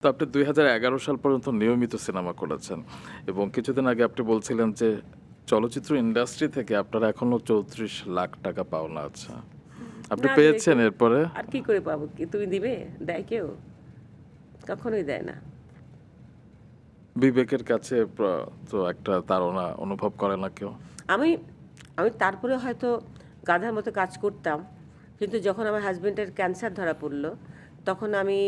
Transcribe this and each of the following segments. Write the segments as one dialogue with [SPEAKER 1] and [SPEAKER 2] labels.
[SPEAKER 1] তো আপনি ২০১১ সাল পর্যন্ত নিয়মিত সিনেমা করেছেন এবং কিছুদিন আগে আপনি বলছিলেন যে চলচ্চিত্র ইন্ডাস্ট্রি থেকে আপনার এখনো ৩৪ লাখ টাকা পাওনা আছে। আপনি
[SPEAKER 2] না দিলে
[SPEAKER 1] পেয়েছেন এরপরে?
[SPEAKER 2] আর কি করে পাবো? কি তুমি দিবে? দেয় কেউ? কখনোই দেয় না।
[SPEAKER 1] বিবেকের কাছে তো একটা তাড়না অনুভব করে না কেউ?
[SPEAKER 2] আমি আমি তারপরে হয়তো গাধার মতো কাজ করতাম, কিন্তু যখন আমার হাজবেন্ডের ক্যান্সার ধরা পড়লো, তখন আমি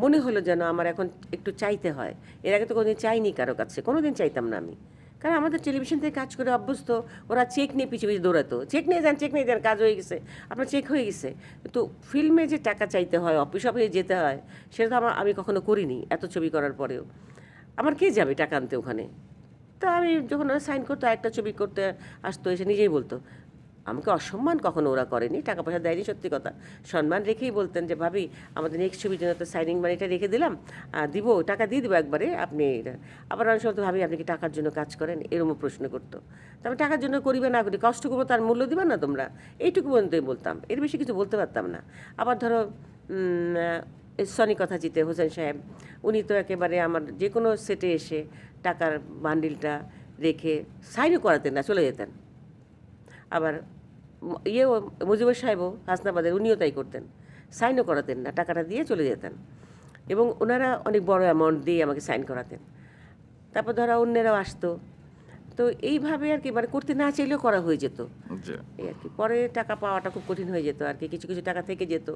[SPEAKER 2] মনে হলো যেন আমার এখন একটু চাইতে হয়। এর আগে তো কোনোদিন চাইনি কারো কাছে, কোনোদিন চাইতাম না আমি। কারণ আমাদের টেলিভিশন থেকে কাজ করে অভ্যস্ত, ওরা চেক নিয়ে পিছিয়ে পিছিয়ে দৌড়াতো, চেক নিয়ে যান, চেক নিয়ে যান, কাজ হয়ে গেছে, আপনার চেক হয়ে গেছে। তো ফিল্মে যে টাকা চাইতে হয়, অফিস অফিসে যেতে হয়, সেটা তো আমি কখনো করিনি এত ছবি করার পরেও। আমার কে যাবে টাকা আনতে ওখানে? তা আমি যখন ওরা সাইন করতো, একটা ছবি করতে আসতো, এসে নিজেই বলতো, আমাকে অসম্মান কখনো ওরা করেনি, টাকা পয়সা দেয়নি, সত্যি কথা। সম্মান রেখেই বলতেন যে ভাবি, আমাদের নেক্সট ছবির জন্য তো সাইনিং মানিটা রেখে দিলাম, দিব, টাকা দিয়ে দেবো একবারে, আপনি আবার অনেক সময় তো ভাবি আপনি কি টাকার জন্য কাজ করেন, এরকম প্রশ্ন করতো। তো আমি টাকার জন্য করিবে না করি, কষ্ট করবো, তার মূল্য দিবা না তোমরা, এইটুকু পর্যন্তই বলতাম, এর বেশি কিছু বলতে পারতাম না। আবার ধরো সনি কথা জিতে হোসেন সাহেব, উনি তো একেবারে আমার যে কোনো সেটে এসে টাকার বান্ডিলটা রেখে সাইনও করাতেন না, চলে যেতেন। আবার ইয়েও মুজিবুর সাহেবও হাসনাবাদের, উনিও তাই করতেন, সাইনও করাতেন না, টাকাটা দিয়ে চলে যেতেন। এবং ওনারা অনেক বড় অ্যামাউন্ট দিয়ে আমাকে সাইন করাতেন। তারপর ধরো অন্যেরাও আসতো। তো এইভাবে আর কি, মানে করতে না চাইলেও করা হয়ে যেত।
[SPEAKER 1] জি।
[SPEAKER 2] এই আর কি, পরে টাকা পাওয়াটা খুব কঠিন হয়ে যেত আর কি, কিছু কিছু টাকা থেকে যেত।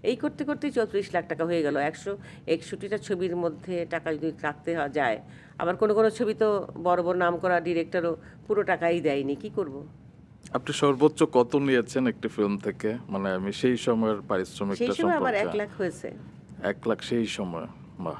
[SPEAKER 2] এই করতে করতেই 34 লাখ টাকা হয়ে গেল। 161টা ছবির মধ্যে টাকা যদি রাখতে যায়, আবার কোনো কোনো ছবি তো বড় বড় নাম করা ডিরেক্টরও পুরো টাকাই দেয়নি, কি করব?
[SPEAKER 1] আপনি সর্বোচ্চ কত নিয়েছেন একটি ফিল্ম থেকে? মানে আমি সেই সময়ের
[SPEAKER 2] সেই
[SPEAKER 1] পারিশ্রমিকটা
[SPEAKER 2] সময় আমার
[SPEAKER 1] সম্পর্কে।
[SPEAKER 2] 1 লাখ হয়েছে।
[SPEAKER 1] ১ লাখ সেই সময়? বাহ!